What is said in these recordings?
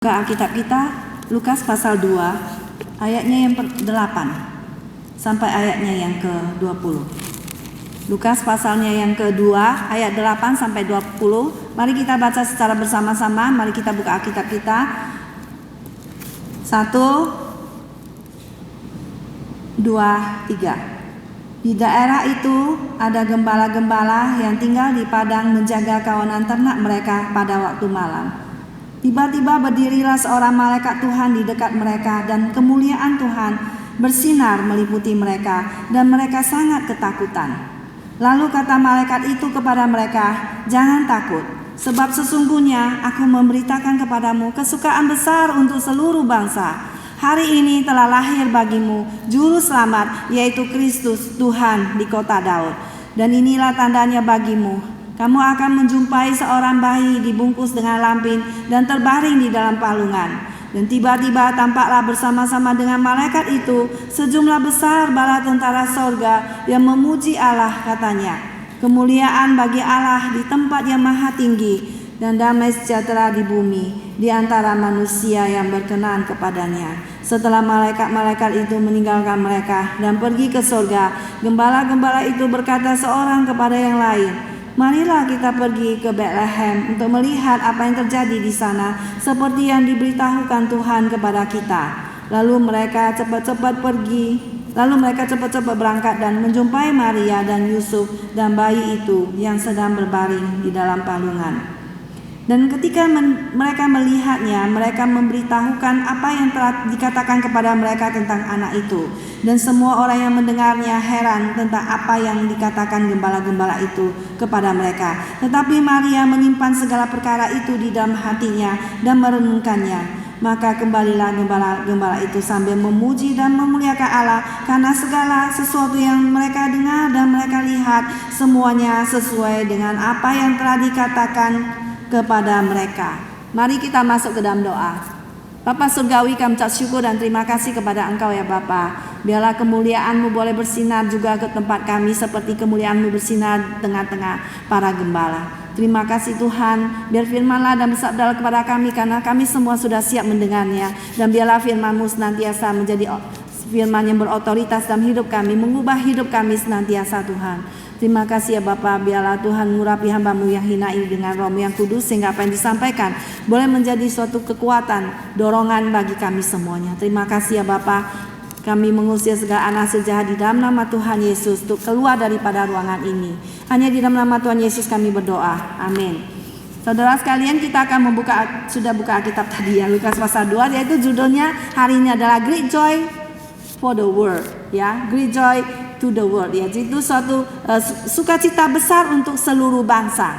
Buka Alkitab kita, Lukas pasal 2, ayatnya yang 8 sampai ayatnya yang ke-20. Lukas pasalnya yang kedua, ayat 8 sampai 20. Mari kita baca secara bersama-sama. Mari kita buka Alkitab kita. 1, 2, 3. Di daerah itu ada gembala-gembala yang tinggal di padang menjaga kawanan ternak mereka pada waktu malam. Tiba-tiba berdirilah seorang malaikat Tuhan di dekat mereka, dan kemuliaan Tuhan bersinar meliputi mereka, dan mereka sangat ketakutan. Lalu kata malaikat itu kepada mereka, "Jangan takut, sebab sesungguhnya aku memberitakan kepadamu kesukaan besar untuk seluruh bangsa. Hari ini telah lahir bagimu juru selamat, yaitu Kristus Tuhan di kota Daud. Dan inilah tandanya bagimu. Kamu akan menjumpai seorang bayi dibungkus dengan lampin dan terbaring di dalam palungan." Dan tiba-tiba tampaklah bersama-sama dengan malaikat itu sejumlah besar bala tentara sorga yang memuji Allah, katanya, "Kemuliaan bagi Allah di tempat yang maha tinggi, dan damai sejahtera di bumi di antara manusia yang berkenan kepadanya." Setelah malaikat-malaikat itu meninggalkan mereka dan pergi ke sorga, gembala-gembala itu berkata seorang kepada yang lain, "Marilah kita pergi ke Betlehem untuk melihat apa yang terjadi di sana, seperti yang diberitahukan Tuhan kepada kita." Lalu mereka cepat-cepat berangkat dan menjumpai Maria dan Yusuf dan bayi itu yang sedang berbaring di dalam palungan. Dan ketika mereka melihatnya, mereka memberitahukan apa yang telah dikatakan kepada mereka tentang anak itu. Dan semua orang yang mendengarnya heran tentang apa yang dikatakan gembala-gembala itu kepada mereka. Tetapi Maria menyimpan segala perkara itu di dalam hatinya dan merenungkannya. Maka kembalilah gembala-gembala itu sambil memuji dan memuliakan Allah, karena segala sesuatu yang mereka dengar dan mereka lihat semuanya sesuai dengan apa yang telah dikatakan kepada mereka. Mari kita masuk ke dalam doa. Bapa surgawi, kami ucap syukur dan terima kasih kepada Engkau ya Bapa. Biarlah kemuliaan-Mu boleh bersinar juga ke tempat kami, seperti kemuliaan-Mu bersinar tengah-tengah para gembala. Terima kasih Tuhan, biar firman-Lah dan bersabda kepada kami, karena kami semua sudah siap mendengarnya. Dan biarlah firman-Mu senantiasa menjadi firman yang berotoritas dalam hidup kami, mengubah hidup kami senantiasa Tuhan. Terima kasih ya Bapa, biarlah Tuhan mengurapi hamba-Mu yang hina ini dengan Roh-Mu yang kudus, sehingga apa yang disampaikan boleh menjadi suatu kekuatan, dorongan bagi kami semuanya. Terima kasih ya Bapa, kami mengusir segala anak jahat di dalam nama Tuhan Yesus untuk keluar daripada ruangan ini. Hanya di dalam nama Tuhan Yesus kami berdoa, amin. Saudara sekalian, kita akan sudah buka Alkitab tadi ya, Lukas pasal 2, yaitu judulnya hari ini adalah Great Joy for the World, ya, Great Joy to the world, ya, itu suatu sukacita besar untuk seluruh bangsa,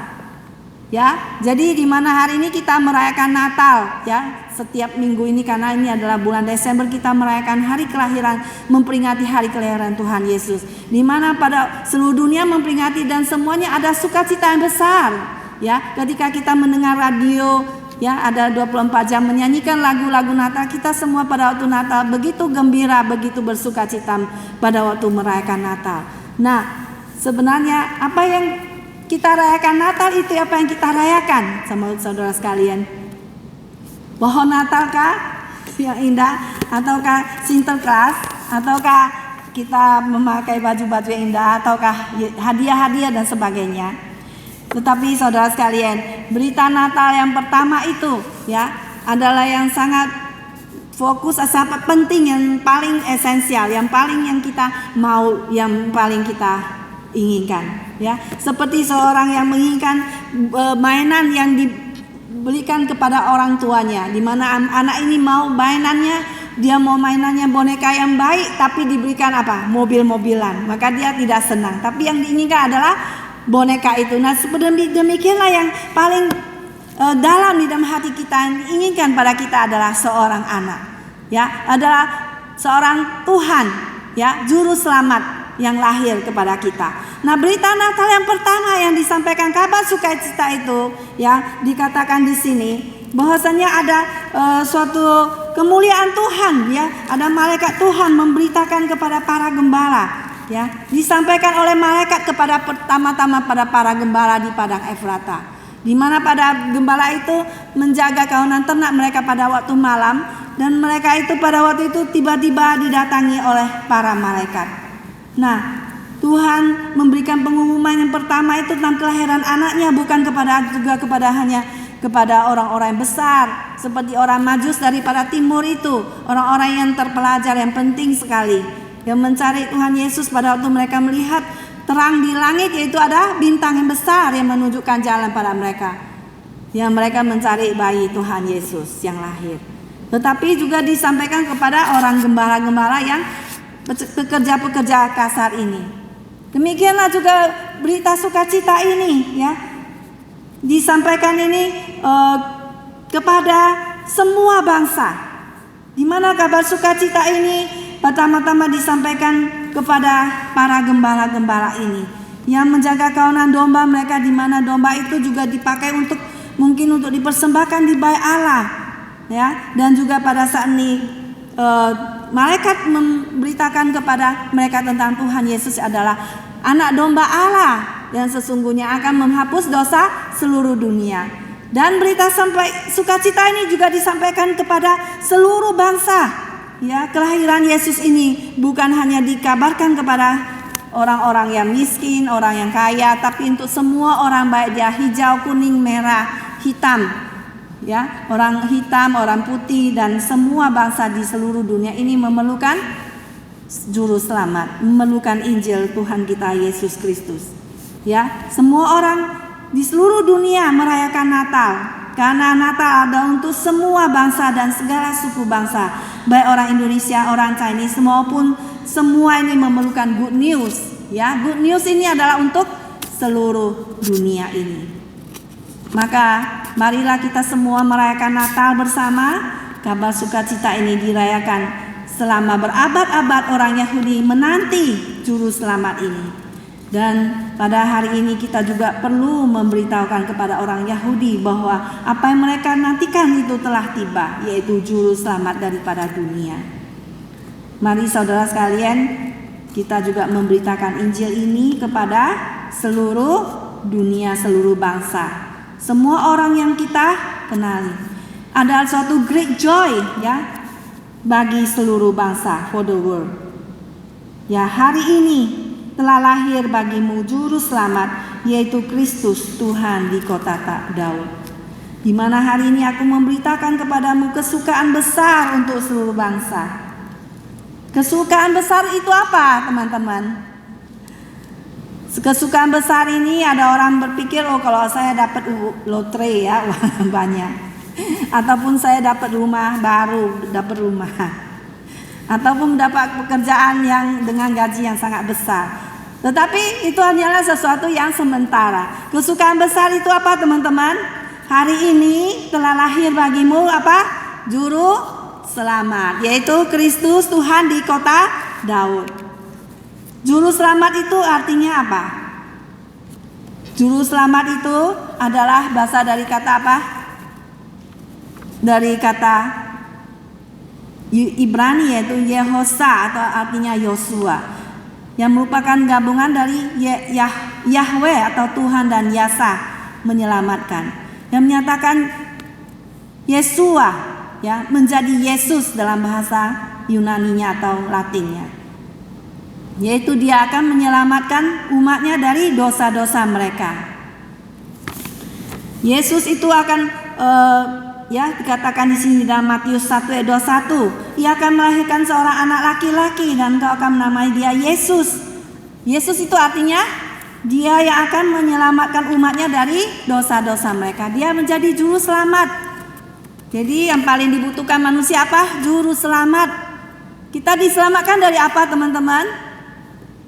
ya. Jadi di mana hari ini kita merayakan Natal, ya, setiap minggu ini, karena ini adalah bulan Desember, kita merayakan hari kelahiran, memperingati hari kelahiran Tuhan Yesus, di mana pada seluruh dunia memperingati dan semuanya ada sukacita yang besar, ya. Ketika kita mendengar radio, ya, ada 24 jam menyanyikan lagu-lagu Natal, kita semua pada waktu Natal begitu gembira, begitu bersukacita pada waktu merayakan Natal. Nah, sebenarnya apa yang kita rayakan Natal itu apa yang kita rayakan sama saudara sekalian? Pohon Natal kah yang indah, ataukah Sinterklas, ataukah kita memakai baju-baju yang indah, ataukah hadiah-hadiah dan sebagainya? Tetapi saudara sekalian, berita Natal yang pertama itu, ya, adalah yang sangat fokus, sangat penting, yang paling esensial, yang paling yang kita mau, yang paling kita inginkan, ya. Seperti seorang yang menginginkan mainan yang diberikan kepada orang tuanya, di mana anak ini mau mainannya, dia mau mainannya boneka yang baik, tapi diberikan apa? Mobil-mobilan. Maka dia tidak senang. Tapi yang diinginkan adalah boneka itu. Nah, demikianlah yang paling dalam di dalam hati kita, yang diinginkan pada kita adalah seorang anak, ya, adalah seorang Tuhan, ya, juru selamat yang lahir kepada kita. Nah, berita Natal yang pertama yang disampaikan, kabar sukacita itu, ya, dikatakan di sini bahwasanya ada suatu kemuliaan Tuhan, ya, ada malaikat Tuhan memberitakan kepada para gembala, ya, disampaikan oleh malaikat kepada pertama-tama pada para gembala di padang Efrata. di mana pada gembala itu menjaga kawanan ternak mereka pada waktu malam, dan mereka itu pada waktu itu tiba-tiba didatangi oleh para malaikat. Nah, Tuhan memberikan pengumuman yang pertama itu tentang kelahiran anaknya, bukan hanya kepada orang-orang yang besar seperti orang Majus daripada timur itu, orang-orang yang terpelajar yang penting sekali yang mencari Tuhan Yesus. Pada waktu mereka melihat terang di langit, yaitu ada bintang yang besar yang menunjukkan jalan pada mereka, yang mereka mencari bayi Tuhan Yesus yang lahir. Tetapi juga disampaikan kepada orang gembala-gembala yang pekerja-pekerja kasar ini. Demikianlah juga berita sukacita ini, ya, disampaikan ini kepada semua bangsa. Di mana kabar sukacita ini pertama-tama disampaikan kepada para gembala-gembala ini yang menjaga kawanan domba mereka, di mana domba itu juga dipakai untuk mungkin untuk dipersembahkan di bait Allah, ya. Dan juga pada saat ini malaikat memberitakan kepada mereka tentang Tuhan Yesus adalah anak domba Allah yang sesungguhnya akan menghapus dosa seluruh dunia. Dan berita sukacita ini juga disampaikan kepada seluruh bangsa, ya. Kelahiran Yesus ini bukan hanya dikabarkan kepada orang-orang yang miskin, orang yang kaya, tapi untuk semua orang, baik dia hijau, kuning, merah, hitam, ya, orang hitam, orang putih, dan semua bangsa di seluruh dunia ini memerlukan juru selamat, memerlukan Injil Tuhan kita Yesus Kristus, ya. Semua orang di seluruh dunia merayakan Natal, karena Natal ada untuk semua bangsa dan segala suku bangsa, baik orang Indonesia, orang Chinese maupun semua ini memerlukan good news, ya. Good news ini adalah untuk seluruh dunia ini. Maka marilah kita semua merayakan Natal bersama. Kabar sukacita ini dirayakan selama berabad-abad orang Yahudi menanti juru selamat ini. Dan pada hari ini kita juga perlu memberitahukan kepada orang Yahudi bahwa apa yang mereka nantikan itu telah tiba, yaitu juru selamat daripada dunia. Mari saudara sekalian, kita juga memberitakan Injil ini kepada seluruh dunia, seluruh bangsa, semua orang yang kita kenali. Ada suatu great joy, ya, bagi seluruh bangsa, for the world. Ya, hari ini telah lahir bagimu juru selamat, yaitu Kristus Tuhan di kota Daud. Di mana hari ini aku memberitakan kepadamu kesukaan besar untuk seluruh bangsa. Kesukaan besar itu apa, teman-teman? Kesukaan besar ini ada orang berpikir, oh kalau saya dapat lotre, ya, banyak. Ataupun saya dapat rumah baru, dapat rumah, ataupun dapat pekerjaan yang dengan gaji yang sangat besar. Tetapi itu hanyalah sesuatu yang sementara. Kesukaan besar itu apa, teman-teman? Hari ini telah lahir bagimu apa? Juru selamat, yaitu Kristus Tuhan di kota Daud. Juru selamat itu artinya apa? Juru selamat itu adalah bahasa dari kata apa? Dari kata Ibrani, yaitu Yehosa, atau artinya Yosua, yang merupakan gabungan dari Yahweh atau Tuhan dan Yasa, menyelamatkan, yang menyatakan Yesua, ya, menjadi Yesus dalam bahasa Yunaninya atau Latinnya, yaitu dia akan menyelamatkan umatnya dari dosa-dosa mereka. Yesus itu akan ya, dikatakan di sini dalam Matius 1 ayat 21, ia akan melahirkan seorang anak laki-laki dan engkau akan menamai dia Yesus. Yesus itu artinya dia yang akan menyelamatkan umatnya dari dosa-dosa mereka. Dia menjadi juru selamat. Jadi yang paling dibutuhkan manusia apa? Juru selamat. Kita diselamatkan dari apa, teman-teman?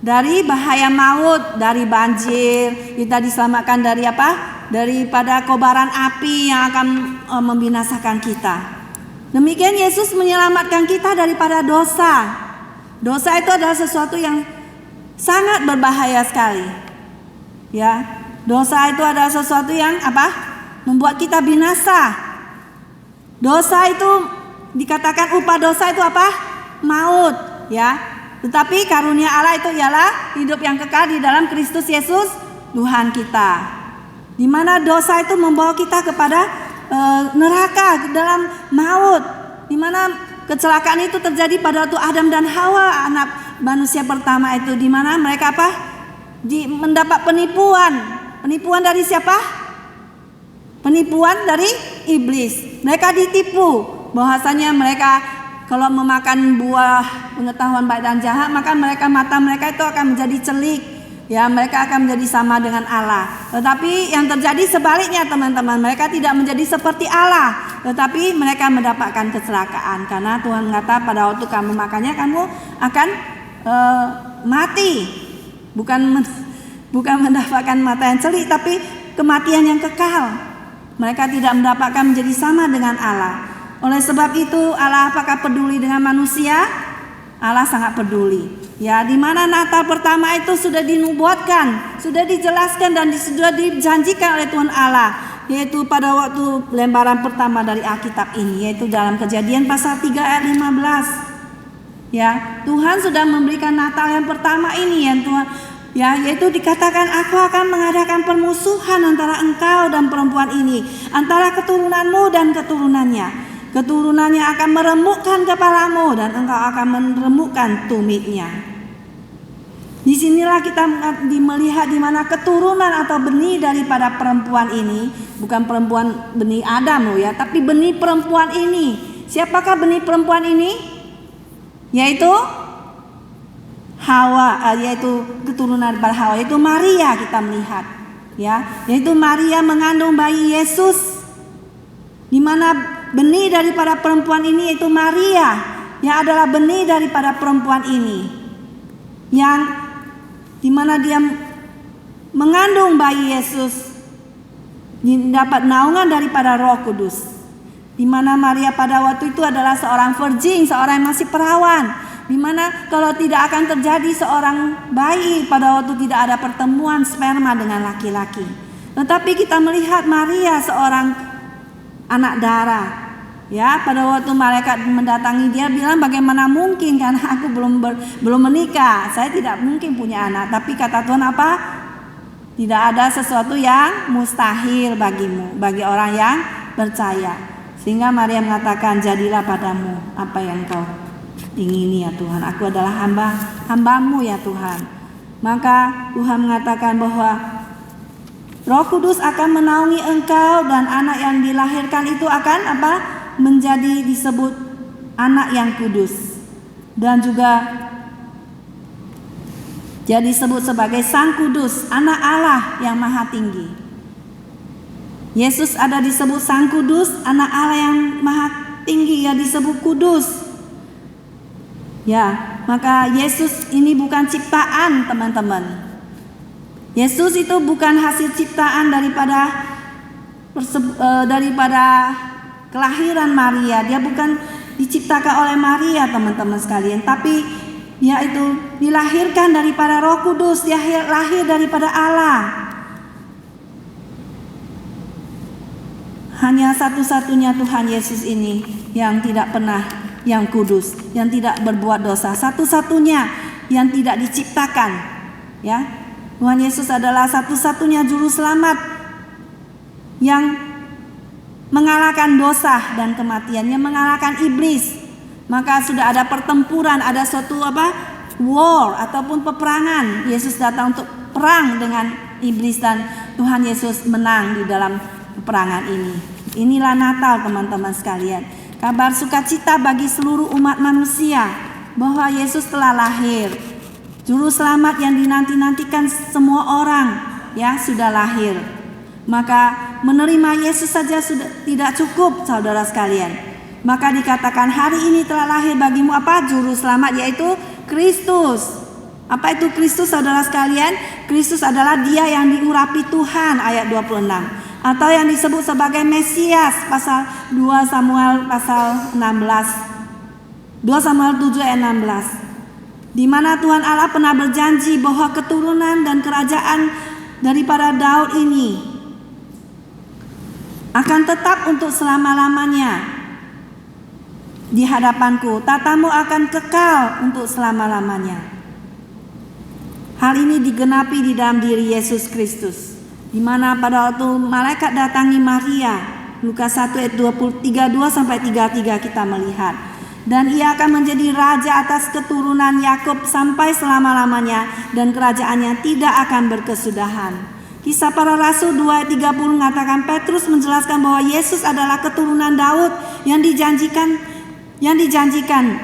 Dari bahaya maut, dari banjir. Kita diselamatkan dari apa? Daripada kobaran api yang akan membinasakan kita. Demikian Yesus menyelamatkan kita daripada dosa. Dosa itu adalah sesuatu yang sangat berbahaya sekali. Ya, dosa itu adalah sesuatu yang apa? Membuat kita binasa. Dosa itu dikatakan upah dosa itu apa? Maut, ya. Tetapi karunia Allah itu ialah hidup yang kekal di dalam Kristus Yesus Tuhan kita. di mana dosa itu membawa kita kepada neraka, ke dalam maut, di mana kecelakaan itu terjadi pada waktu Adam dan Hawa, anak manusia pertama itu, di mana mereka mendapat penipuan dari siapa? Penipuan dari iblis. Mereka ditipu bahwasanya mereka kalau memakan buah pengetahuan baik dan jahat, maka mata mereka itu akan menjadi celik. Ya, mereka akan menjadi sama dengan Allah. Tetapi yang terjadi sebaliknya, teman-teman. Mereka tidak menjadi seperti Allah, tetapi mereka mendapatkan kecelakaan. Karena Tuhan mengata pada waktu kamu makannya, kamu akan mati. Bukan mendapatkan mata yang celik, tapi kematian yang kekal. Mereka tidak mendapatkan menjadi sama dengan Allah. Oleh sebab itu, Allah apakah peduli dengan manusia? Allah sangat peduli. Ya, di mana Natal pertama itu sudah dinubuatkan, sudah dijelaskan dan sudah dijanjikan oleh Tuhan Allah, yaitu pada waktu lembaran pertama dari Alkitab ini, yaitu dalam Kejadian pasal 3 ayat 15. Ya, Tuhan sudah memberikan Natal yang pertama ini, yang Tuhan, ya, yaitu dikatakan, aku akan mengadakan permusuhan antara engkau dan perempuan ini, antara keturunanmu dan keturunannya. Keturunannya akan meremukkan kepalamu dan engkau akan meremukkan tumitnya. Disinilah kita melihat di mana keturunan atau benih daripada perempuan ini, bukan perempuan benih Adam loh ya, tapi benih perempuan ini. Siapakah benih perempuan ini? Yaitu Hawa, yaitu keturunan daripada Hawa, yaitu Maria kita melihat, ya, yaitu Maria mengandung bayi Yesus, di mana benih daripada perempuan ini yaitu Maria, yang adalah benih daripada perempuan ini, yang dimana dia mengandung bayi Yesus, dapat naungan daripada Roh Kudus. Dimana Maria pada waktu itu adalah seorang virgin, seorang yang masih perawan, dimana kalau tidak akan terjadi seorang bayi pada waktu tidak ada pertemuan sperma dengan laki-laki. Tetapi kita melihat Maria seorang anak darah. Ya, pada waktu malaikat mendatangi dia bilang, bagaimana mungkin, karena aku belum menikah, saya tidak mungkin punya anak. Tapi kata Tuhan apa? Tidak ada sesuatu yang mustahil bagimu, bagi orang yang percaya. Sehingga Maria mengatakan, jadilah padamu apa yang kau ingini ya Tuhan. Aku adalah hambamu ya Tuhan. Maka Tuhan mengatakan bahwa Roh Kudus akan menaungi engkau, dan anak yang dilahirkan itu akan apa? Menjadi disebut anak yang kudus, dan juga jadi disebut sebagai Sang Kudus, anak Allah yang maha tinggi. Yesus ada disebut Sang Kudus, anak Allah yang maha tinggi, ya disebut kudus. Ya, maka Yesus ini bukan ciptaan, teman-teman. Yesus itu bukan hasil ciptaan daripada kelahiran Maria. Dia bukan diciptakan oleh Maria, teman-teman sekalian, tapi dia itu dilahirkan daripada Roh Kudus. Dia lahir daripada Allah. Hanya satu-satunya Tuhan Yesus ini yang tidak pernah, yang kudus, yang tidak berbuat dosa, satu-satunya yang tidak diciptakan. Ya, Tuhan Yesus adalah satu-satunya juru selamat yang mengalahkan dosa dan kematian, yang mengalahkan iblis. Maka sudah ada pertempuran, ada suatu war ataupun peperangan. Yesus datang untuk perang dengan iblis, dan Tuhan Yesus menang di dalam peperangan ini. Inilah Natal, teman-teman sekalian. Kabar sukacita bagi seluruh umat manusia bahwa Yesus telah lahir. Juru selamat yang dinanti-nantikan semua orang, ya, sudah lahir. Maka menerima Yesus saja sudah tidak cukup, saudara sekalian. Maka dikatakan hari ini telah lahir bagimu apa? Juru selamat, yaitu Kristus. Apa itu Kristus, saudara sekalian? Kristus adalah dia yang diurapi Tuhan, ayat 26. Atau yang disebut sebagai Mesias, pasal 2 Samuel pasal 16. 2 Samuel 7 ayat 16. Di mana Tuhan Allah pernah berjanji bahwa keturunan dan kerajaan daripada Daud ini akan tetap untuk selama-lamanya di hadapanku. Tatamu akan kekal untuk selama-lamanya. Hal ini digenapi di dalam diri Yesus Kristus. di mana pada waktu malaikat datangi Maria, Lukas 1 ayat 32 sampai 33 kita melihat. Dan ia akan menjadi raja atas keturunan Yakub sampai selama-lamanya, dan kerajaannya tidak akan berkesudahan. Kisah Para Rasul 2 ayat 30 mengatakan, Petrus menjelaskan bahwa Yesus adalah keturunan Daud yang dijanjikan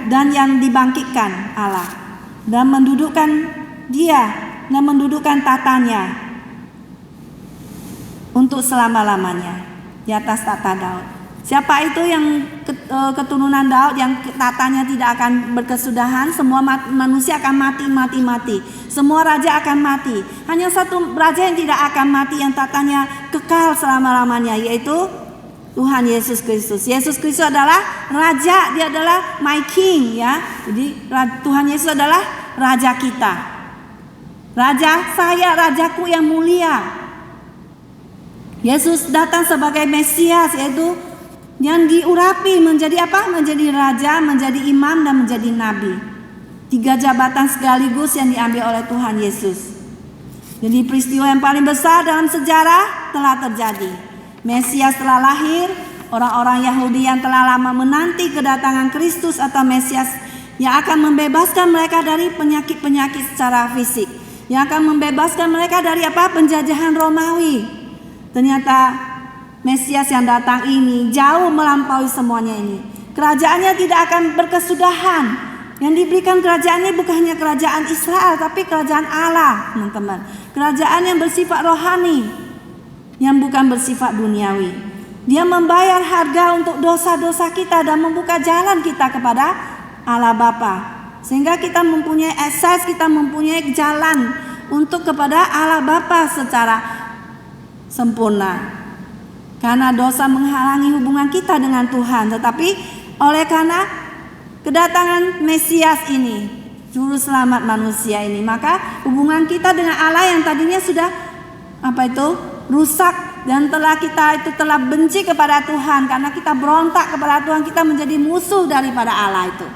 dan yang dibangkitkan Allah, dan mendudukkan dia dan mendudukkan tatanya untuk selama-lamanya di atas tata Daud. Siapa itu yang keturunan Daud yang tatanya tidak akan berkesudahan? Semua manusia akan mati. Semua raja akan mati. Hanya satu raja yang tidak akan mati, yang tatanya kekal selama-lamanya, yaitu Tuhan Yesus Kristus. Yesus Kristus adalah raja, dia adalah my king, ya. Jadi Tuhan Yesus adalah raja kita. Raja saya, rajaku yang mulia. Yesus datang sebagai Mesias, yaitu yang diurapi menjadi apa? Menjadi raja, menjadi imam, dan menjadi nabi. 3 jabatan sekaligus yang diambil oleh Tuhan Yesus. Jadi peristiwa yang paling besar dalam sejarah telah terjadi. Mesias telah lahir. Orang-orang Yahudi yang telah lama menanti kedatangan Kristus atau Mesias yang akan membebaskan mereka dari penyakit-penyakit secara fisik, yang akan membebaskan mereka dari apa? Penjajahan Romawi. Ternyata Mesias yang datang ini jauh melampaui semuanya ini. Kerajaannya tidak akan berkesudahan. Yang diberikan kerajaannya bukan hanya kerajaan Israel, tapi kerajaan Allah, teman-teman. Kerajaan yang bersifat rohani, yang bukan bersifat duniawi. Dia membayar harga untuk dosa-dosa kita dan membuka jalan kita kepada Allah Bapa. Sehingga kita mempunyai akses, kita mempunyai jalan untuk kepada Allah Bapa secara sempurna. Karena dosa menghalangi hubungan kita dengan Tuhan. Tetapi oleh karena kedatangan Mesias ini, juru selamat manusia ini, maka hubungan kita dengan Allah yang tadinya sudah rusak, dan kita telah benci kepada Tuhan. Karena kita berontak kepada Tuhan, kita menjadi musuh daripada Allah itu.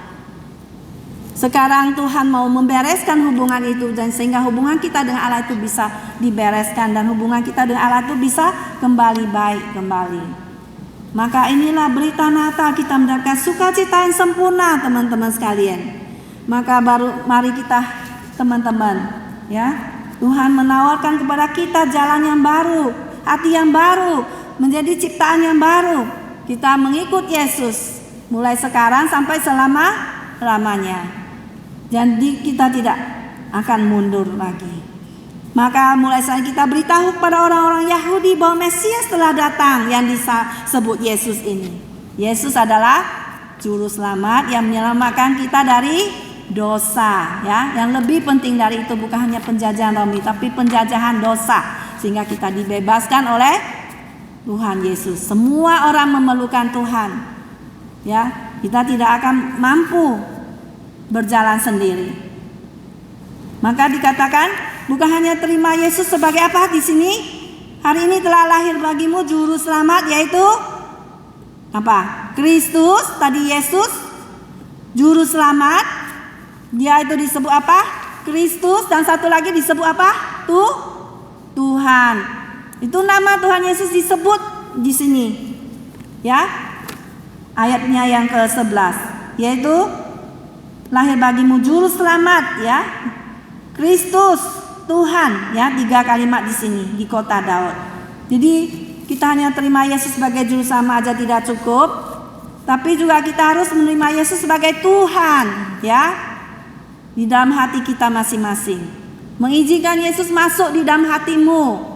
Sekarang Tuhan mau membereskan hubungan itu, dan sehingga hubungan kita dengan Allah itu bisa dibereskan, dan hubungan kita dengan Allah itu bisa kembali baik kembali. Maka inilah berita Natal, kita mendapatkan sukacita yang sempurna, teman-teman sekalian. Maka mari kita, teman-teman, ya, Tuhan menawarkan kepada kita jalan yang baru, hati yang baru, menjadi ciptaan yang baru. Kita mengikut Yesus mulai sekarang sampai selama-lamanya. Jadi kita tidak akan mundur lagi. Maka mulai saat kita beritahu kepada orang-orang Yahudi bahwa Mesias telah datang, yang disebut Yesus ini. Yesus adalah juru selamat yang menyelamatkan kita dari dosa, ya. Yang lebih penting dari itu bukan hanya penjajahan Romawi, tapi penjajahan dosa, sehingga kita dibebaskan oleh Tuhan Yesus. Semua orang memerlukan Tuhan, ya. Kita tidak akan mampu berjalan sendiri. Maka dikatakan, bukan hanya terima Yesus sebagai apa di sini? Hari ini telah lahir bagimu juru selamat, yaitu apa? Kristus. Tadi Yesus juru selamat. Dia itu disebut apa? Kristus. Dan satu lagi disebut apa? Tuhan. Itu nama Tuhan Yesus disebut di sini. Ya. Ayatnya yang ke-11, yaitu lahir bagimu juru selamat, ya. Kristus, Tuhan, ya. 3 kalimat di sini di kota Daud. Jadi kita hanya terima Yesus sebagai juru selamat aja tidak cukup, tapi juga kita harus menerima Yesus sebagai Tuhan, ya, di dalam hati kita masing-masing. Mengizinkan Yesus masuk di dalam hatimu,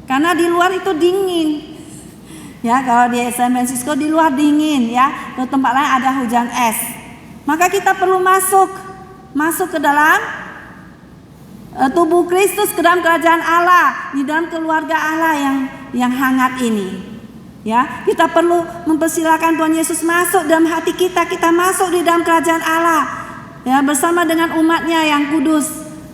karena di luar itu dingin. Ya, kalau di San Francisco di luar dingin, ya. Di tempat lain ada hujan es. Maka kita perlu masuk ke dalam tubuh Kristus, ke dalam kerajaan Allah, di dalam keluarga Allah yang hangat ini. Ya, kita perlu mempersilakan Tuhan Yesus masuk dalam hati kita. Kita masuk di dalam kerajaan Allah, ya, bersama dengan umatnya yang kudus.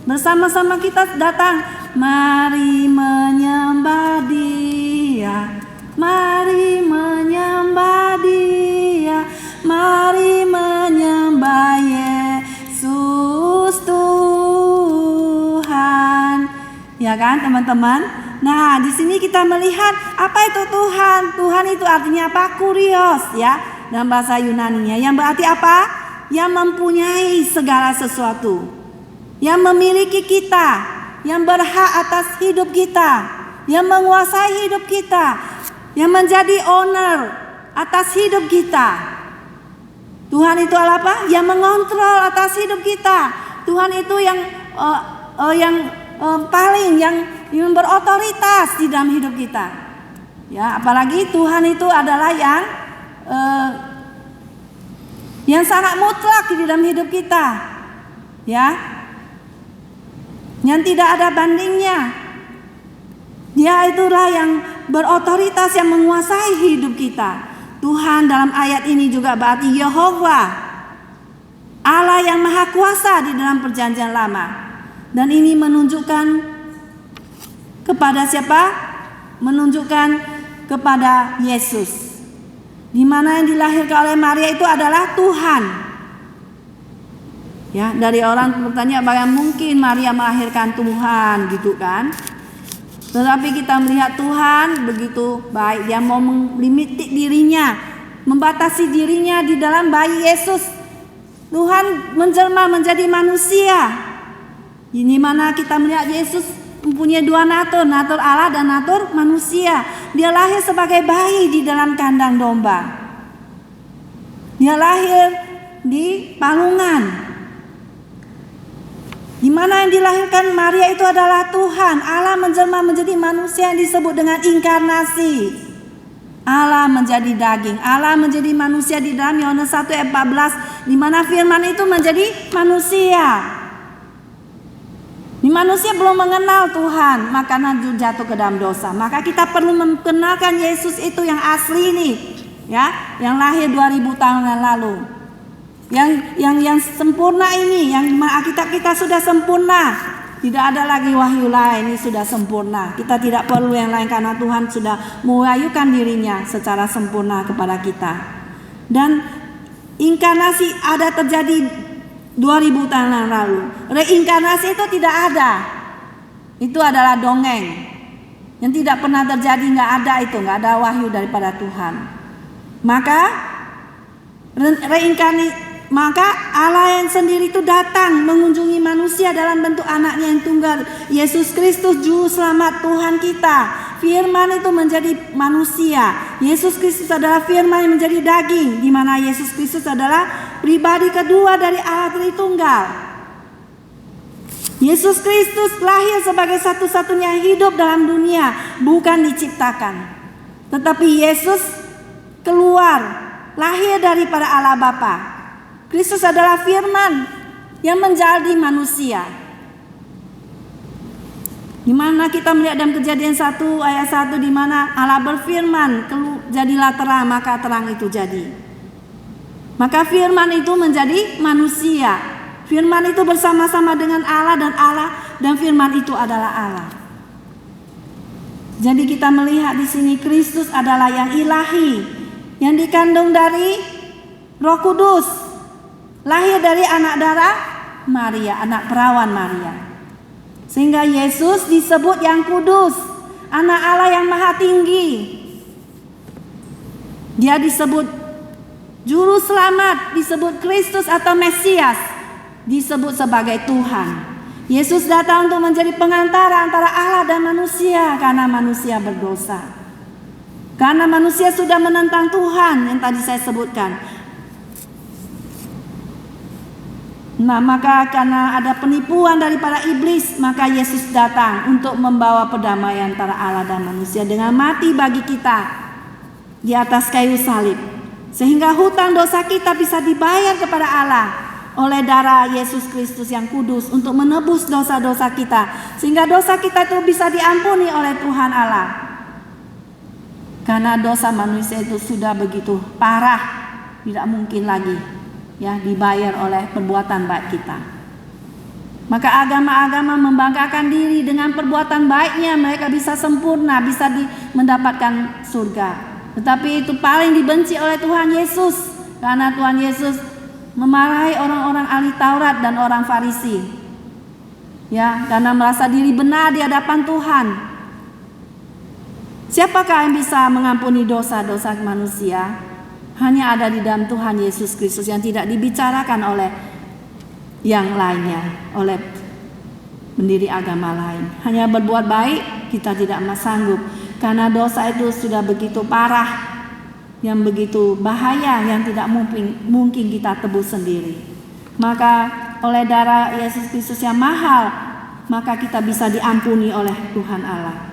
Bersama-sama kita datang, mari menyembah Dia, mari menyembah Dia, mari menyembah Yesus Tuhan. Ya kan, teman-teman? Nah, di sini kita melihat apa itu Tuhan. Tuhan itu artinya apa? Kurios ya, dalam bahasa Yunaninya. Yang berarti apa? Yang mempunyai segala sesuatu, yang memiliki kita, yang berhak atas hidup kita, yang menguasai hidup kita, yang menjadi owner atas hidup kita. Tuhan itu apa? Yang mengontrol atas hidup kita. Tuhan itu yang paling yang berotoritas di dalam hidup kita. Ya, apalagi Tuhan itu adalah yang sangat mutlak di dalam hidup kita. Ya. Yang tidak ada bandingnya. Dia itulah yang berotoritas, yang menguasai hidup kita. Tuhan dalam ayat ini juga berarti Yehova, Allah yang maha kuasa di dalam perjanjian lama. Dan ini menunjukkan kepada siapa? Menunjukkan kepada Yesus. Di mana yang dilahirkan oleh Maria itu adalah Tuhan. Ya, dari orang bertanya bagaimana mungkin Maria melahirkan Tuhan gitu kan? Tetapi kita melihat Tuhan begitu baik. Dia mau melimitik dirinya, membatasi dirinya di dalam bayi Yesus. Tuhan menjelma menjadi manusia. Ini mana kita melihat Yesus mempunyai dua natur Allah dan natur manusia. Dia lahir sebagai bayi di dalam kandang domba. Dia lahir di palungan. Di mana yang dilahirkan Maria itu adalah Tuhan. Allah menjelma menjadi manusia yang disebut dengan inkarnasi. Allah menjadi daging. Allah menjadi manusia di dalam Yohanes 1 ayat 14. Di mana firman itu menjadi manusia. Di manusia belum mengenal Tuhan, makanya jatuh ke dalam dosa. Maka kita perlu mengenalkan Yesus itu yang asli ini, ya, yang lahir 2000 tahun yang lalu. Yang sempurna ini, yang Alkitab kita sudah sempurna. Tidak ada lagi wahyu lain, ini sudah sempurna. Kita tidak perlu yang lain karena Tuhan sudah mewahyukan dirinya secara sempurna kepada kita. Dan inkarnasi ada terjadi 2000 tahun yang lalu. Reinkarnasi itu tidak ada. Itu adalah dongeng yang tidak pernah terjadi, nggak ada itu, nggak ada wahyu daripada Tuhan. Maka Maka Allah yang sendiri itu datang mengunjungi manusia dalam bentuk anaknya yang tunggal, Yesus Kristus Juru Selamat Tuhan kita. Firman itu menjadi manusia. Yesus Kristus adalah firman yang menjadi daging, di mana Yesus Kristus adalah pribadi kedua dari Allah Tritunggal. Yesus Kristus lahir sebagai satu-satunya hidup dalam dunia, bukan diciptakan. Tetapi Yesus keluar, lahir daripada Allah Bapa. Kristus adalah firman yang menjadi manusia. Di mana kita melihat dalam Kejadian 1 ayat 1 di mana Allah berfirman, jadilah terang, maka terang itu jadi. Maka firman itu menjadi manusia. Firman itu bersama-sama dengan Allah dan firman itu adalah Allah. Jadi kita melihat di sini Kristus adalah yang ilahi, yang dikandung dari Roh Kudus. Lahir dari anak darah Maria, anak perawan Maria. Sehingga Yesus disebut yang kudus, anak Allah yang maha tinggi. Dia disebut Juru Selamat, disebut Kristus atau Mesias, disebut sebagai Tuhan. Yesus datang untuk menjadi pengantara antara Allah dan manusia karena manusia berdosa. Karena manusia sudah menentang Tuhan yang tadi saya sebutkan. Nah, maka karena ada penipuan daripada iblis, maka Yesus datang untuk membawa perdamaian antara Allah dan manusia dengan mati bagi kita di atas kayu salib. Sehingga hutang dosa kita bisa dibayar kepada Allah oleh darah Yesus Kristus yang kudus untuk menebus dosa-dosa kita. Sehingga dosa kita itu bisa diampuni oleh Tuhan Allah. Karena dosa manusia itu sudah begitu parah, tidak mungkin lagi dibayar oleh perbuatan baik kita. Maka agama-agama membanggakan diri dengan perbuatan baiknya, mereka bisa sempurna, bisa mendapatkan surga. Tetapi itu paling dibenci oleh Tuhan Yesus, karena Tuhan Yesus memarahi orang-orang ahli Taurat dan orang Farisi. Karena merasa diri benar di hadapan Tuhan. Siapakah yang bisa mengampuni dosa-dosa manusia? Hanya ada di dalam Tuhan Yesus Kristus, yang tidak dibicarakan oleh yang lainnya, oleh pendiri agama lain. Hanya berbuat baik kita tidak sanggup, karena dosa itu sudah begitu parah, yang begitu bahaya, yang tidak mungkin kita tebus sendiri. Maka oleh darah Yesus Kristus yang mahal, maka kita bisa diampuni oleh Tuhan Allah.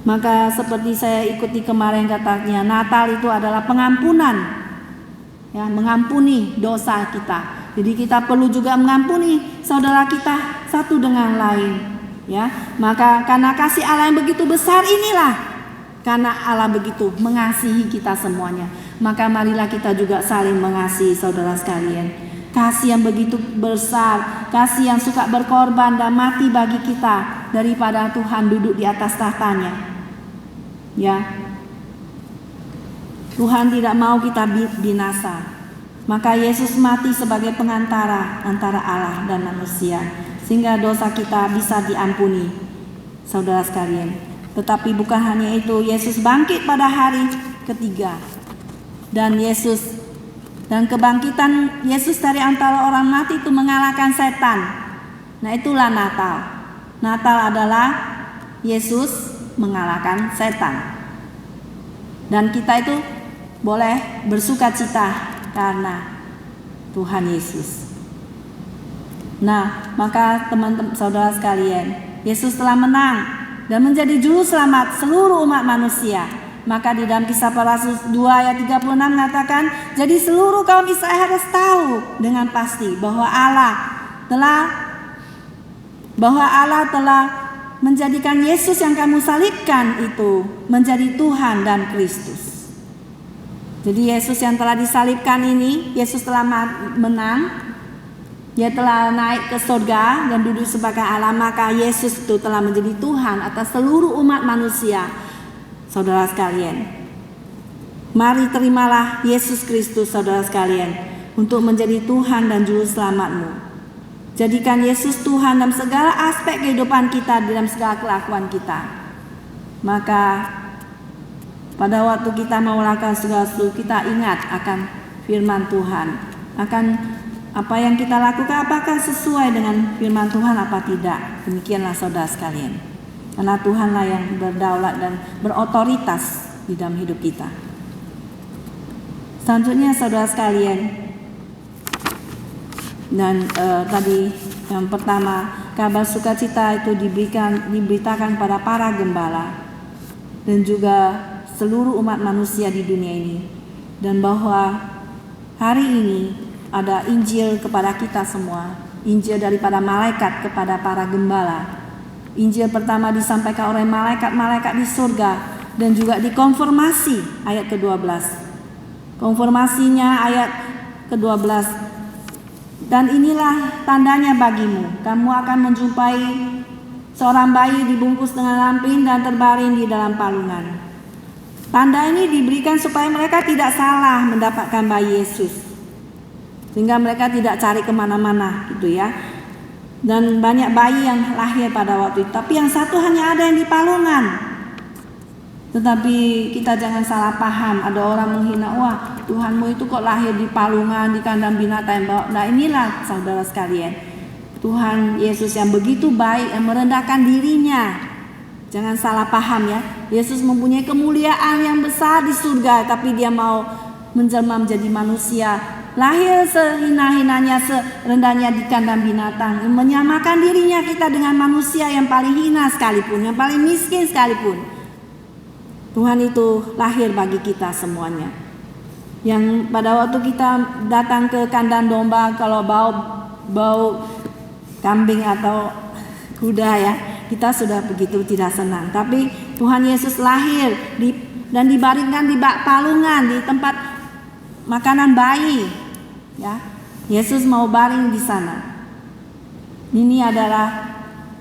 Maka seperti saya ikuti kemarin katanya, Natal itu adalah pengampunan, ya, mengampuni dosa kita. Jadi kita perlu juga mengampuni saudara kita satu dengan lain, ya. Maka karena kasih Allah yang begitu besar inilah, karena Allah begitu mengasihi kita semuanya, maka marilah kita juga saling mengasihi saudara sekalian. Kasih yang begitu besar, kasih yang suka berkorban dan mati bagi kita, daripada Tuhan duduk di atas tahtanya. Ya, Tuhan tidak mau kita binasa. Maka Yesus mati sebagai pengantara antara Allah dan manusia, sehingga dosa kita bisa diampuni, saudara sekalian. Tetapi bukan hanya itu, Yesus bangkit pada hari ketiga. Dan kebangkitan Yesus dari antara orang mati itu mengalahkan setan. Nah, itulah Natal. Natal adalah Yesus mengalahkan setan. Dan kita itu boleh bersuka cita karena Tuhan Yesus. Nah, maka teman-teman saudara sekalian, Yesus telah menang dan menjadi juru selamat seluruh umat manusia. Maka di dalam Kisah Para Rasul 2 ayat 36 mengatakan, jadi seluruh kaum Israel harus tahu dengan pasti bahwa Allah telah menjadikan Yesus yang kamu salibkan itu menjadi Tuhan dan Kristus. Jadi Yesus yang telah disalibkan ini, Yesus telah menang. Dia telah naik ke surga dan duduk sebagai Allah. Maka Yesus itu telah menjadi Tuhan atas seluruh umat manusia. Saudara sekalian, mari terimalah Yesus Kristus, saudara sekalian, untuk menjadi Tuhan dan Juru Selamatmu. Jadikan Yesus Tuhan dalam segala aspek kehidupan kita, dalam segala kelakuan kita. Maka pada waktu kita mau melakukan segala sesuatu, kita ingat akan firman Tuhan, akan apa yang kita lakukan, apakah sesuai dengan firman Tuhan apa tidak. Demikianlah saudara sekalian, karena Tuhanlah yang berdaulat dan berotoritas di dalam hidup kita. Selanjutnya saudara sekalian, dan tadi yang pertama, kabar sukacita itu diberitakan pada para gembala dan juga seluruh umat manusia di dunia ini, dan bahwa hari ini ada Injil kepada kita semua, Injil daripada malaikat kepada para gembala. Injil pertama disampaikan oleh malaikat-malaikat di surga dan juga dikonfirmasi ayat ke-12. Konfirmasinya ayat ke-12. Dan inilah tandanya bagimu, kamu akan menjumpai seorang bayi dibungkus dengan lampin dan terbaring di dalam palungan. Tanda ini diberikan supaya mereka tidak salah mendapatkan bayi Yesus, sehingga mereka tidak cari kemana-mana gitu ya. Dan banyak bayi yang lahir pada waktu itu, tapi yang satu hanya ada yang di palungan. Tetapi kita jangan salah paham, ada orang menghina, wah Tuhanmu itu kok lahir di palungan, di kandang binatang. Nah inilah saudara sekalian, Tuhan Yesus yang begitu baik, yang merendahkan dirinya. Jangan salah paham ya, Yesus mempunyai kemuliaan yang besar di surga, tapi dia mau menjelma menjadi manusia, lahir sehina-hinanya, serendahnya di kandang binatang, menyamakan dirinya kita dengan manusia yang paling hina sekalipun, yang paling miskin sekalipun. Tuhan itu lahir bagi kita semuanya. Yang pada waktu kita datang ke kandang domba, kalau bau kambing atau kuda ya, kita sudah begitu tidak senang. Tapi Tuhan Yesus lahir dan dibaringkan di bak palungan, di tempat makanan bayi. Ya, Yesus mau baring di sana. Ini adalah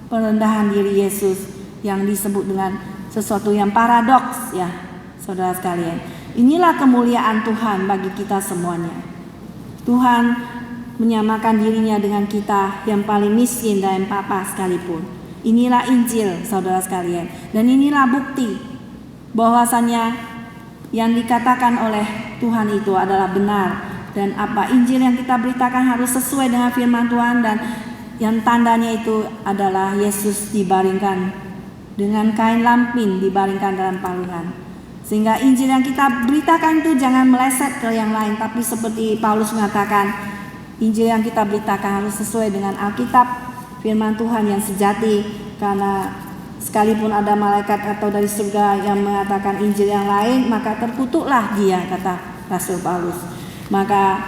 perendahan diri Yesus yang disebut dengan sesuatu yang paradoks ya, saudara sekalian. Inilah kemuliaan Tuhan bagi kita semuanya. Tuhan menyamakan dirinya dengan kita yang paling miskin dan papa sekalipun. Inilah Injil, saudara sekalian. Dan inilah bukti bahwasannya yang dikatakan oleh Tuhan itu adalah benar, dan apa Injil yang kita beritakan harus sesuai dengan firman Tuhan, dan yang tandanya itu adalah Yesus dibaringkan dengan kain lampin, dibaringkan dalam palungan. Sehingga Injil yang kita beritakan itu jangan meleset ke yang lain, tapi seperti Paulus mengatakan, Injil yang kita beritakan harus sesuai dengan Alkitab, firman Tuhan yang sejati. Karena sekalipun ada malaikat atau dari surga yang mengatakan Injil yang lain, maka terkutuklah dia, kata Rasul Paulus. Maka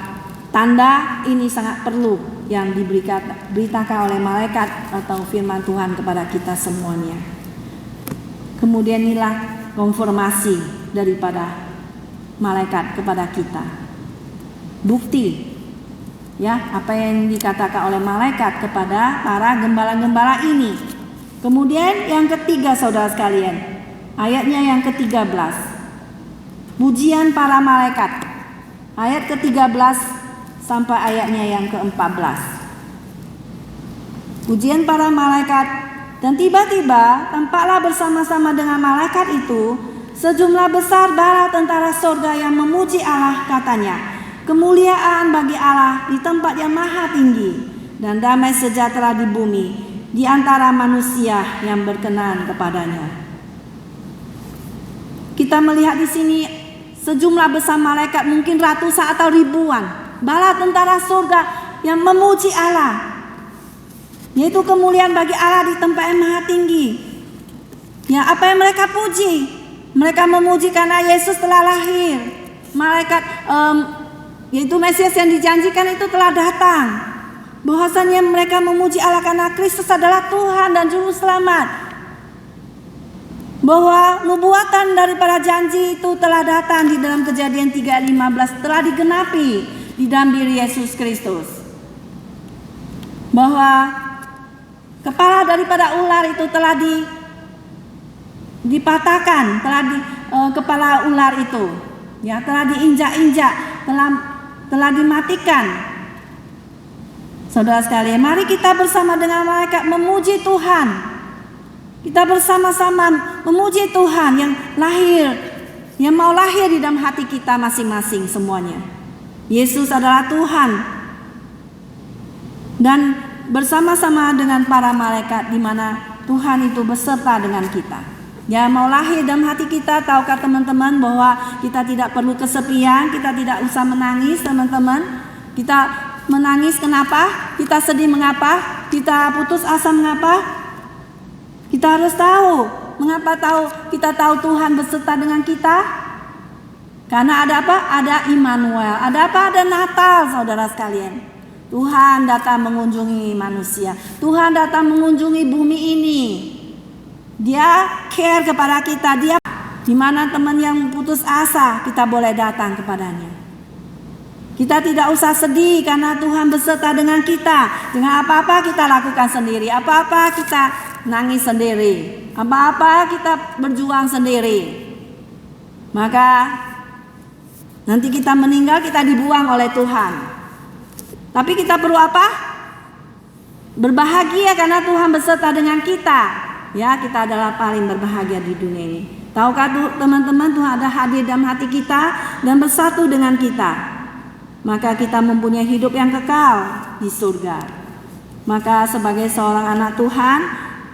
tanda ini sangat perlu yang diberitakan oleh malaikat atau firman Tuhan kepada kita semuanya. Kemudian inilah konfirmasi daripada malaikat kepada kita. Bukti ya apa yang dikatakan oleh malaikat kepada para gembala-gembala ini. Kemudian yang ketiga, saudara sekalian, ayatnya yang ke-13. Pujian para malaikat. Ayat ke-13 sampai ayatnya yang ke-14. Pujian para malaikat. Dan tiba-tiba tampaklah bersama-sama dengan malaikat itu sejumlah besar bala tentara surga yang memuji Allah, katanya, kemuliaan bagi Allah di tempat yang maha tinggi, dan damai sejahtera di bumi di antara manusia yang berkenan kepadanya. Kita melihat di sini sejumlah besar malaikat, mungkin ratusan atau ribuan bala tentara surga yang memuji Allah, yaitu kemuliaan bagi Allah di tempat yang maha tinggi. Ya, apa yang mereka puji? Mereka memuji karena Yesus telah lahir. Malaikat yaitu Mesias yang dijanjikan itu telah datang. Bahwasannya mereka memuji Allah karena Kristus adalah Tuhan dan Juru Selamat. Bahwa nubuatan daripada janji itu telah datang di dalam Kejadian 3:15, telah digenapi di dalam diri Yesus Kristus. Bahwa kepala daripada ular itu telah dipatahkan, kepala ular itu ya telah diinjak-injak, telah dimatikan. Saudara sekalian, mari kita bersama dengan malaikat memuji Tuhan. Kita bersama-sama memuji Tuhan yang lahir, yang mau lahir di dalam hati kita masing-masing semuanya. Yesus adalah Tuhan. Dan bersama-sama dengan para malaikat, di mana Tuhan itu beserta dengan kita. Ya, mau lahir dalam hati kita. Tahukah teman-teman bahwa kita tidak perlu kesepian, kita tidak usah menangis, teman-teman. Kita menangis kenapa? Kita sedih mengapa? Kita putus asa mengapa? Kita harus tahu. Mengapa tahu? Kita tahu Tuhan beserta dengan kita. Karena ada apa? Ada Immanuel. Ada apa? Ada Natal, saudara sekalian. Tuhan datang mengunjungi manusia. Tuhan datang mengunjungi bumi ini. Dia care kepada kita. Dia di mana teman yang putus asa, kita boleh datang kepadanya. Kita tidak usah sedih karena Tuhan beserta dengan kita. Dengan apa-apa kita lakukan sendiri, apa-apa kita nangis sendiri, apa-apa kita berjuang sendiri. Maka nanti kita meninggal, kita dibuang oleh Tuhan. Tapi kita perlu apa? Berbahagia karena Tuhan beserta dengan kita. Ya, kita adalah paling berbahagia di dunia ini. Tahukah teman-teman, Tuhan ada hadir dalam hati kita dan bersatu dengan kita. Maka kita mempunyai hidup yang kekal di surga. Maka sebagai seorang anak Tuhan,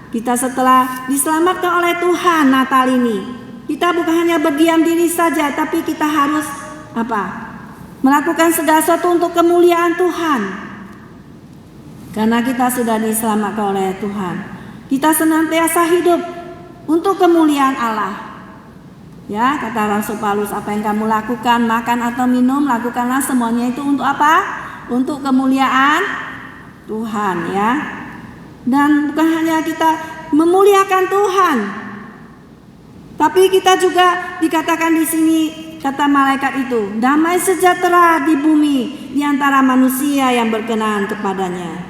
kita setelah diselamatkan oleh Tuhan Natal ini, kita bukan hanya berdiam diri saja, tapi kita harus apa? Melakukan segala sesuatu untuk kemuliaan Tuhan. Karena kita sudah diselamatkan oleh Tuhan, kita senantiasa hidup untuk kemuliaan Allah. Ya, kata Rasul Paulus, apa yang kamu lakukan, makan atau minum, lakukanlah semuanya itu untuk apa? Untuk kemuliaan Tuhan, ya. Dan bukan hanya kita memuliakan Tuhan, tapi kita juga dikatakan di sini, kata malaikat itu, damai sejahtera di bumi di antara manusia yang berkenan kepadanya.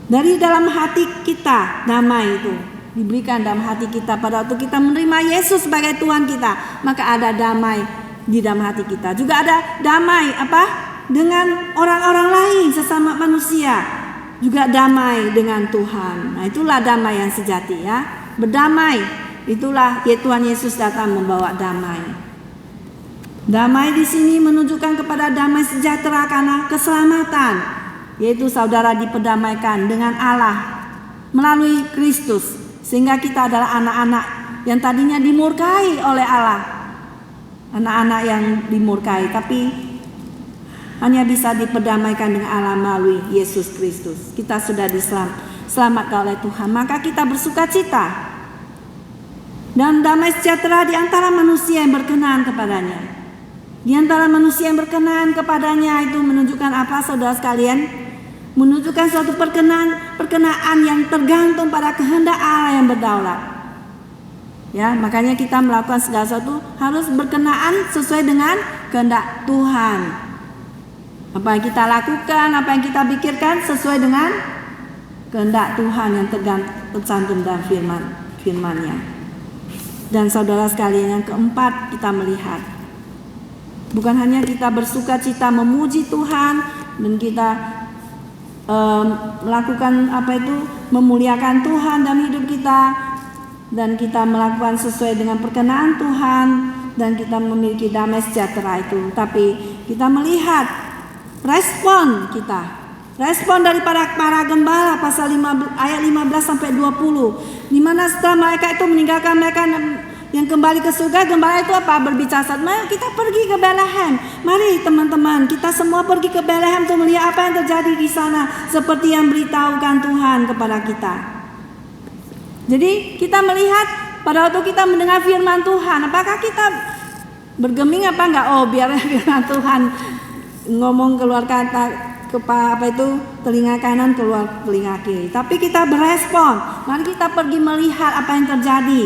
Dari dalam hati kita damai itu diberikan dalam hati kita pada waktu kita menerima Yesus sebagai Tuhan kita, maka ada damai di dalam hati kita. Juga ada damai apa? Dengan orang-orang lain sesama manusia, juga damai dengan Tuhan. Nah, itulah damai yang sejati, ya. Berdamai itulah Tuhan Yesus datang membawa damai. Damai di sini menunjukkan kepada damai sejahtera karena keselamatan, yaitu saudara diperdamaikan dengan Allah melalui Kristus, sehingga kita adalah anak-anak yang tadinya dimurkai oleh Allah, anak-anak yang dimurkai, tapi hanya bisa diperdamaikan dengan Allah melalui Yesus Kristus. Kita sudah diselamatkan oleh Tuhan, maka kita bersukacita dan damai sejahtera di antara manusia yang berkenan kepadanya. Di antara manusia yang berkenan kepadanya itu menunjukkan apa, saudara sekalian? Menunjukkan suatu perkenaan yang tergantung pada kehendak Allah yang berdaulat. Ya, makanya kita melakukan segala sesuatu harus berkenaan sesuai dengan kehendak Tuhan. Apa yang kita lakukan, apa yang kita pikirkan sesuai dengan kehendak Tuhan yang tercantum dalam firman-Nya. Dan saudara sekalian, yang keempat kita melihat, bukan hanya kita bersukacita memuji Tuhan dan kita melakukan memuliakan Tuhan dalam hidup kita, dan kita melakukan sesuai dengan perkenaan Tuhan, dan kita memiliki damai sejahtera itu, tapi kita melihat respon daripada para gembala pasal 5 ayat 15 sampai 20, di mana setelah mereka itu meninggalkan mereka yang kembali ke surga, gembala itu apa? Berbicara, mari kita pergi ke Bethlehem. Mari teman-teman, kita semua pergi ke Bethlehem untuk melihat apa yang terjadi di sana, seperti yang beritahukan Tuhan kepada kita. Jadi kita melihat pada waktu kita mendengar firman Tuhan, apakah kita bergeming apa enggak? Oh, biar firman Tuhan ngomong keluar kata telinga kanan keluar telinga kiri. Tapi kita berespon. Mari kita pergi melihat apa yang terjadi.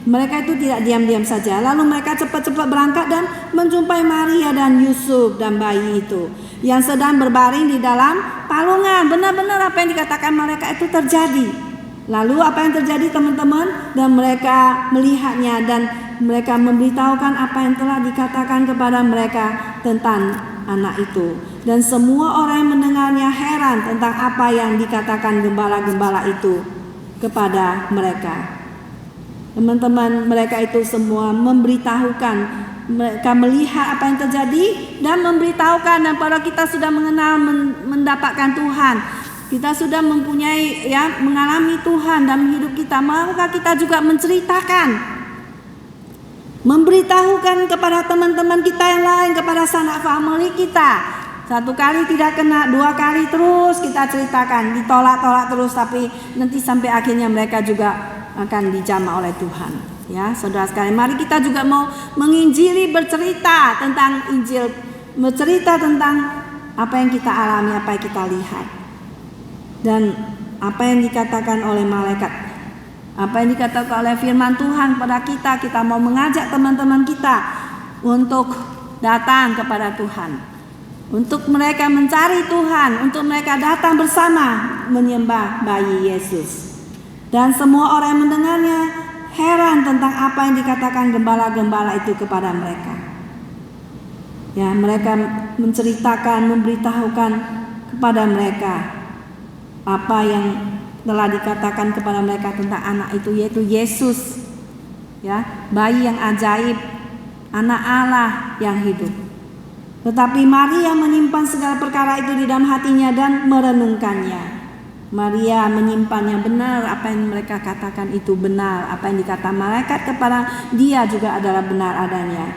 Mereka itu tidak diam-diam saja. Lalu mereka cepat-cepat berangkat dan menjumpai Maria dan Yusuf dan bayi itu yang sedang berbaring di dalam palungan. Benar-benar apa yang dikatakan mereka itu terjadi. Lalu apa yang terjadi, teman-teman? Dan mereka melihatnya dan mereka memberitahukan apa yang telah dikatakan kepada mereka tentang anak itu. Dan semua orang yang mendengarnya heran tentang apa yang dikatakan gembala-gembala itu kepada mereka. Teman-teman, mereka itu semua memberitahukan, mereka melihat apa yang terjadi dan memberitahukan. Dan pada kita sudah mengenal, mendapatkan Tuhan, kita sudah mempunyai mengalami Tuhan dalam hidup kita, maka kita juga menceritakan, memberitahukan kepada teman-teman kita yang lain, kepada sanak famili kita. Satu kali tidak kena, dua kali terus kita ceritakan, ditolak-tolak terus, tapi nanti sampai akhirnya mereka juga akan dijamah oleh Tuhan. Ya, saudara sekalian, mari kita juga mau menginjili, bercerita tentang Injil, bercerita tentang apa yang kita alami, apa yang kita lihat, dan apa yang dikatakan oleh malaikat, apa yang dikatakan oleh firman Tuhan pada kita. Kita mau mengajak teman-teman kita untuk datang kepada Tuhan, untuk mereka mencari Tuhan, untuk mereka datang bersama menyembah bayi Yesus. Dan semua orang yang mendengarnya heran tentang apa yang dikatakan gembala-gembala itu kepada mereka. Ya, mereka menceritakan, memberitahukan kepada mereka apa yang telah dikatakan kepada mereka tentang anak itu, yaitu Yesus. Ya, bayi yang ajaib, anak Allah yang hidup. Tetapi Maria menyimpan segala perkara itu di dalam hatinya dan merenungkannya. Maria menyimpannya benar, apa yang mereka katakan itu benar, apa yang dikatakan malaikat kepada dia juga adalah benar adanya.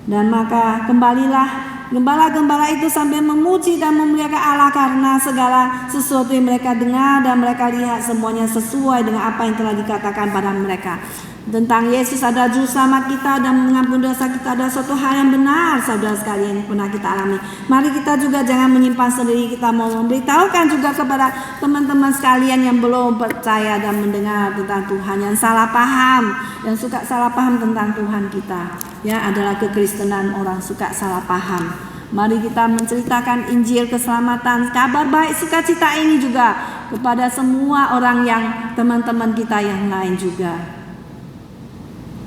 Dan maka kembalilah gembala-gembala itu sambil memuji dan memuliakan Allah karena segala sesuatu yang mereka dengar dan mereka lihat semuanya sesuai dengan apa yang telah dikatakan pada mereka. Tentang Yesus ada juru selamat kita dan mengampuni dosa kita, ada suatu hal yang benar, saudara sekalian, yang pernah kita alami. Mari kita juga jangan menyimpan sendiri, kita mau memberitahukan juga kepada teman-teman sekalian yang belum percaya dan mendengar tentang Tuhan, yang salah paham, yang suka salah paham tentang Tuhan kita. Ya, adalah kekristenan orang suka salah paham. Mari kita menceritakan Injil keselamatan, kabar baik sukacita ini juga kepada semua orang yang teman-teman kita yang lain juga.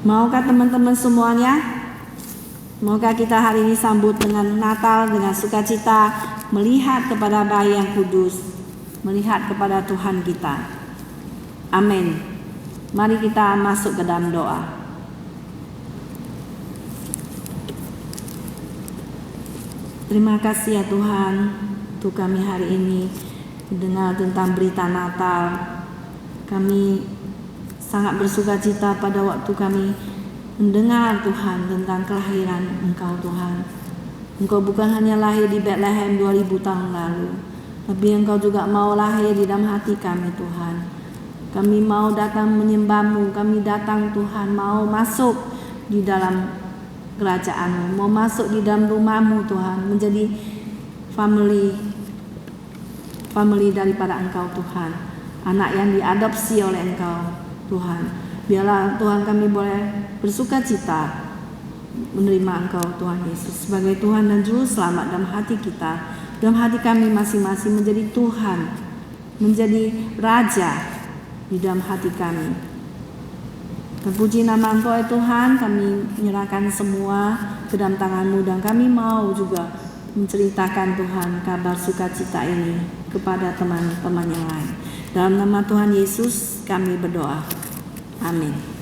Maukah teman-teman semuanya? Maukah kita hari ini sambut dengan Natal dengan sukacita, melihat kepada bayi yang kudus, melihat kepada Tuhan kita. Amin. Mari kita masuk ke dalam doa. Terima kasih ya Tuhan, untuk kami hari ini mendengar tentang berita Natal. Kami sangat bersukacita pada waktu kami mendengar Tuhan tentang kelahiran Engkau Tuhan. Engkau bukan hanya lahir di Bethlehem 2000 tahun lalu, tapi Engkau juga mau lahir di dalam hati kami Tuhan. Kami mau datang menyembah-Mu, kami datang Tuhan mau masuk di dalam kerajaan-Mu, mau masuk di dalam rumah-Mu Tuhan, menjadi family daripada Engkau Tuhan, anak yang diadopsi oleh Engkau Tuhan. Biarlah Tuhan kami boleh bersukacita menerima Engkau Tuhan Yesus sebagai Tuhan dan Juru Selamat dalam hati kita, dalam hati kami masing-masing, menjadi Tuhan, menjadi Raja di dalam hati kami. Terpuji nama Engkau ya Tuhan, kami menyerahkan semua ke dalam tangan-Mu, dan kami mau juga menceritakan Tuhan kabar sukacita ini kepada teman-teman yang lain. Dalam nama Tuhan Yesus kami berdoa. Amin.